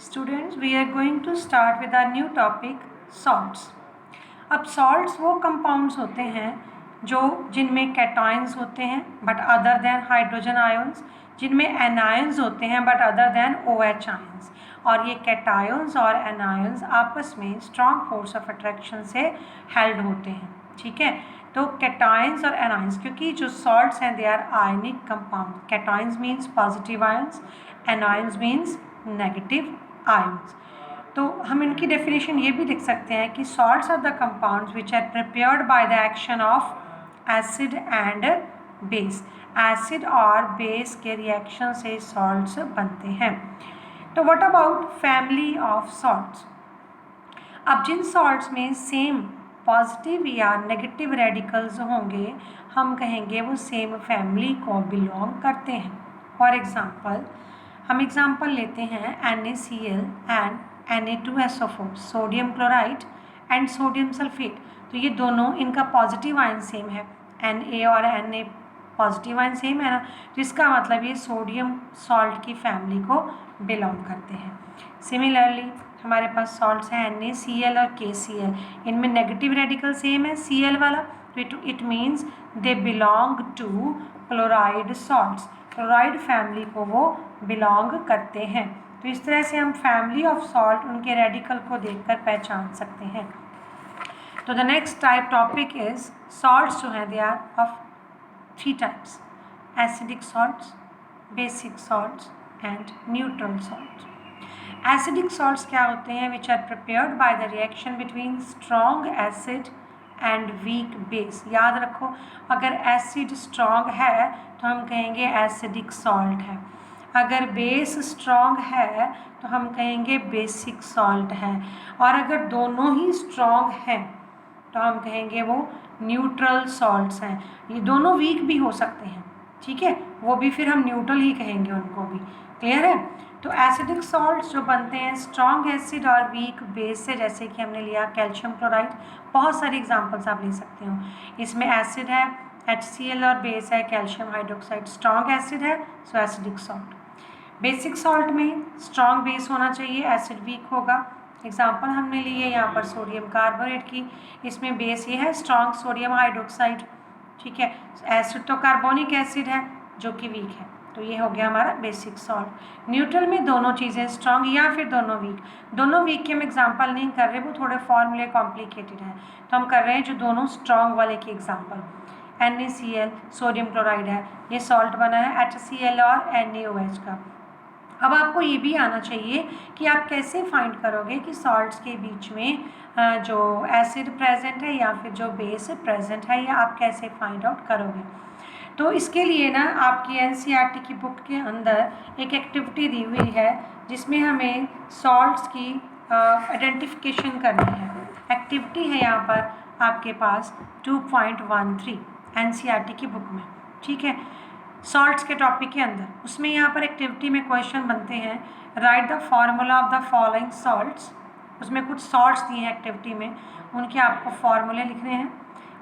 Students, we are going to start with our new topic salts. अब salts वो compounds होते हैं जो जिनमें cations होते हैं but other than hydrogen ions, जिनमें anions होते हैं but other than OH ions, और ये cations और anions आपस में strong force of attraction से held होते हैं. ठीक है, तो cations और anions, क्योंकि जो salts हैं they are ionic compounds. Cations means positive ions, anions means negative ions. तो हम इनकी डेफिनेशन ये भी लिख सकते हैं कि salts are the compounds which are prepared by the action of acid and base. Acid और बेस के रिएक्शन से सॉल्ट्स बनते हैं. तो what about family of salts? अब जिन सॉल्ट्स में सेम पॉजिटिव या नेगेटिव रेडिकल्स होंगे हम कहेंगे वो सेम फैमिली को बिलोंग करते हैं. फॉर एग्जांपल हम एग्जांपल लेते हैं NaCl and Na2SO4, sodium chloride and sodium sulphate. तो ये दोनों इनका पॉजिटिव आयन सेम है, Na और Na पॉजिटिव आयन सेम है ना, जिसका मतलब ये सोडियम सॉल्ट की फैमिली को बिलोंग करते हैं. सिमिलरली हमारे पास सॉल्ट्स हैं NaCl और KCl, इनमें नेगेटिव रेडिकल सेम है Cl वाला, तो it means they belong to chloride salts. Chloride family को वो बिलोंग करते हैं. तो इस तरह से हम फैमिली ऑफ सॉल्ट उनके रेडिकल को देखकर पहचान सकते हैं. तो the next type topic is salts जो हैं they are of 3 types: acidic salts, basic salts and neutral salts. Acidic salts क्या होते हैं? Which are prepared by the reaction between strong acid and weak base. याद रखो, अगर acid strong है तो हम कहेंगे एसिडिक सॉल्ट है, अगर बेस स्ट्रॉन्ग है तो हम कहेंगे बेसिक सॉल्ट है, और अगर दोनों ही स्ट्रॉन्ग हैं तो हम कहेंगे वो न्यूट्रल सॉल्ट्स हैं. ये दोनों वीक भी हो सकते हैं, ठीक है, वो भी फिर हम न्यूट्रल ही कहेंगे उनको भी. क्लियर है? तो एसिडिक सॉल्ट्स जो बनते हैं स्ट्रॉन्ग एसिड और वीक बेस से, जैसे कि हमने लिया कैल्शियम क्लोराइड, बहुत सारी एग्जांपल्स आप ले सकते हो. इसमें एसिड है HCl और बेस है कैल्शियम हाइड्रोक्साइड, स्ट्रॉन्ग एसिड है so acidic salt. Basic salt में स्ट्रॉन्ग बेस होना चाहिए, एसिड वीक होगा. एग्जांपल हमने ली है यहाँ पर सोडियम कार्बोनेट की, इसमें बेस ये है स्ट्रॉन्ग सोडियम हाइड्रोक्साइड. ठीक है, एसिड तो कार्बोनिक एसिड है जो कि वीक है, तो ये हो गया हमारा बेसिक सॉल्ट. न्यूट्रल में दोनों चीज़ें स्ट्रॉन्ग या फिर दोनों वीक. दोनों वीक के हम एग्जांपल नहीं कर रहे, वो थोड़े फॉर्मूले कॉम्प्लिकेटेड हैं, तो हम कर रहे हैं जो दोनों स्ट्रॉन्ग वाले के एग्जांपल. NaCl सोडियम क्लोराइड है, ये सॉल्ट बना है HCl और NaOH का. अब आपको ये भी आना चाहिए कि आप कैसे फाइंड करोगे कि सॉल्ट्स के बीच में जो एसिड प्रेजेंट है या फिर जो बेस प्रेजेंट है, या आप कैसे फाइंड आउट करोगे. तो इसके लिए ना आपकी NCERT की बुक के अंदर एक एक्टिविटी दी हुई है जिसमें हमें सॉल्ट्स की आइडेंटिफिकेशन करनी है. एक्टिविटी है यहाँ पर आपके पास 2.13 NCERT की बुक में. ठीक है, सॉल्ट्स के टॉपिक के अंदर उसमें यहाँ पर एक्टिविटी में क्वेश्चन बनते हैं, right the formula of the following salts. उसमें कुछ सॉल्ट्स दिए हैं एक्टिविटी में, उनके आपको फॉर्मूले लिखने हैं.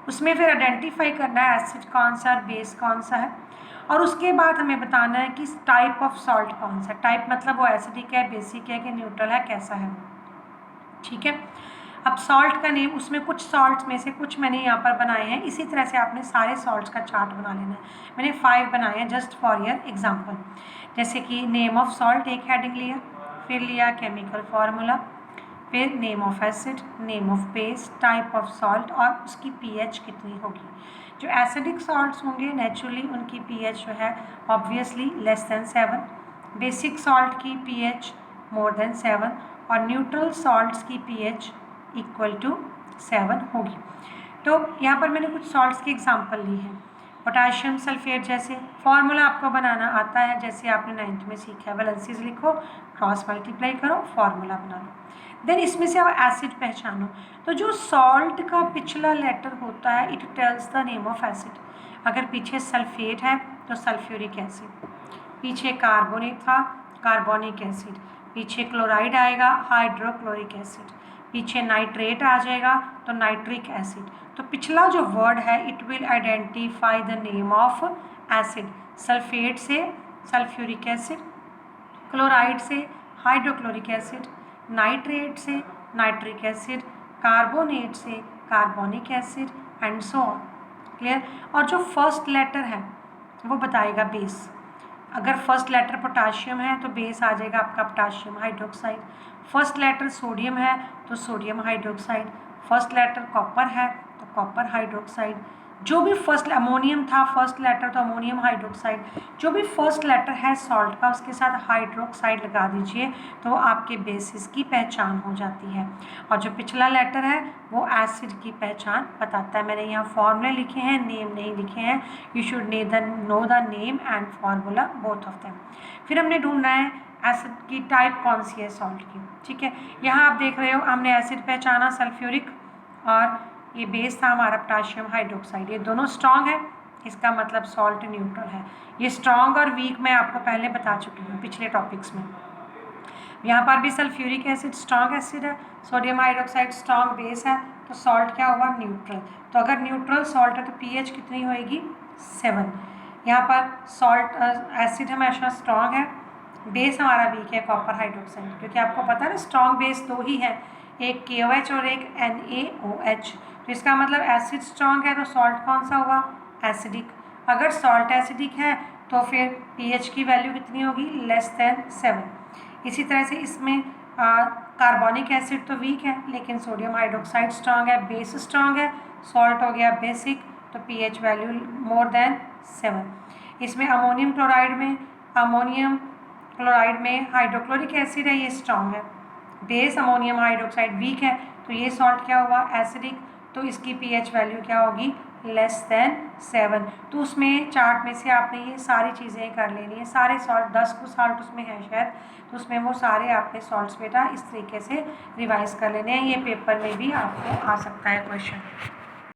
उसमें फिर आइडेंटिफाई करना है एसिड कौन सा और बेस कौन सा है, और उसके बाद हमें बताना है कि टाइप ऑफ सॉल्ट कौन सा. टाइप मतलब वो एसिडिक है, बेसिक है कि न्यूट्रल है, कैसा है. ठीक है, अब सॉल्ट का नेम, उसमें कुछ सॉल्ट्स में से कुछ मैंने यहाँ पर बनाए हैं. इसी तरह से आपने सारे सॉल्ट्स का चार्ट बना लेना है. मैंने 5 बनाए हैं जस्ट फॉर योर एग्जांपल. जैसे कि नेम ऑफ सॉल्ट एक हेडिंग लिया, फिर लिया केमिकल फार्मूला, फिर name of acid, name of base, type of salt और उसकी pH कितनी होगी. जो एसिडिक सॉल्ट्स होंगे नेचुरली उनकी pH जो है obviously less than 7, basic salt की pH मोर देन 7 और न्यूट्रल सॉल्ट्स की pH इक्वल टू 7 होगी. तो यहाँ पर मैंने कुछ सॉल्ट्स की एग्जांपल ली है. पोटाशियम सल्फेट जैसे फार्मूला आपको बनाना आता है, जैसे आपने 9th में सीखा है, वैलेंसीज लिखो, क्रॉस मल्टीप्लाई करो, फार्मूला बना लो. देन इसमें से आप एसिड पहचानो. तो जो सॉल्ट का पिछला लेटर होता है it tells the name of acid. अगर पीछे सल्फेट है तो सल्फ्यूरिक एसिड, पीछे कार्बोनेट था कार्बोनिक एसिड, पीछे क्लोराइड आएगा हाइड्रोक्लोरिक एसिड, पीछे नाइट्रेट आ जाएगा तो नाइट्रिक एसिड. तो पिछला जो वर्ड है it will identify the name of acid. Sulphate से सल्फ्यूरिक एसिड, क्लोराइड से हाइड्रोक्लोरिक एसिड, नाइट्रेट से नाइट्रिक एसिड, कार्बोनेट से carbonic acid and so on. Clear. और जो फर्स्ट लेटर है वो बताएगा बेस। अगर फर्स्ट लेटर पोटाशियम है तो बेस आ जाएगा आपका potassium hydroxide. First letter sodium है तो sodium hydroxide. First letter copper है तो कॉपर हाइड्रोक्साइड। जो भी फर्स्ट अमोनियम था फर्स्ट लेटर तो अमोनियम हाइड्रोक्साइड। जो भी फर्स्ट लेटर है सॉल्ट का उसके साथ हाइड्रोक्साइड लगा दीजिए तो आपके बेसिस की पहचान हो जाती है। और जो पिछला लेटर है वो एसिड की पहचान बताता है। मैंने यहाँ फॉर्मूले लिखे हैं, नेम नहीं लिखे हैं। You should know the name and formula both of them. फिर हमने ढूंढना है एसिड की टाइप कौन सी है सॉल्ट की। ठीक है, यहाँ आप देख रहे हो हमने एसिड पहचाना सल्फ्यूरिक, और ये बेस था हमारा पोटाशियम हाइड्रोक्साइड। ये दोनों स्ट्रॉन्ग है, इसका मतलब सॉल्ट न्यूट्रल है। ये स्ट्रॉन्ग और वीक मैं आपको पहले बता चुकी हूँ पिछले टॉपिक्स में। यहाँ पर भी सल्फ्यूरिक एसिड स्ट्रॉन्ग एसिड है, सोडियम हाइड्रोक्साइड स्ट्रॉन्ग बेस है, तो सॉल्ट क्या हुआ न्यूट्रल। तो अगर न्यूट्रल सॉल्ट है तो पीएच कितनी होएगी 7। यहाँ पर सॉल्ट एसिड हमेशा स्ट्रॉन्ग है, बेस हमारा वीक है कॉपर हाइड्रोक्साइड, क्योंकि आपको पता है ना स्ट्रॉन्ग बेस दो ही है, एक KOH और एक NaOH। तो इसका मतलब एसिड स्ट्रॉन्ग है तो सॉल्ट कौन सा हुआ एसिडिक। अगर सॉल्ट एसिडिक है तो फिर पीएच की वैल्यू कितनी होगी <7। इसी तरह से इसमें कार्बोनिक एसिड तो वीक है लेकिन सोडियम हाइड्रोक्साइड स्ट्रॉन्ग है, बेस स्ट्रॉन्ग है, सॉल्ट हो गया बेसिक, तो पीएच वैल्यू <7। इसमें अमोनियम क्लोराइड में हाइड्रोक्लोरिक एसिड है, ये स्ट्रॉन्ग है, बेस अमोनियम हाइड्रोक्साइड वीक है, तो ये सॉल्ट क्या हुआ एसिडिक, तो इसकी पीएच वैल्यू क्या होगी <7। तो उसमें चार्ट में से आपने ये सारी चीज़ें कर लेनी है, सारे सॉल्ट 10 को सॉल्ट उसमें है शायद, तो उसमें वो सारे आपने सॉल्ट्स बेटा इस तरीके से रिवाइज कर लेने हैं। ये पेपर में भी आपको आ सकता है क्वेश्चन।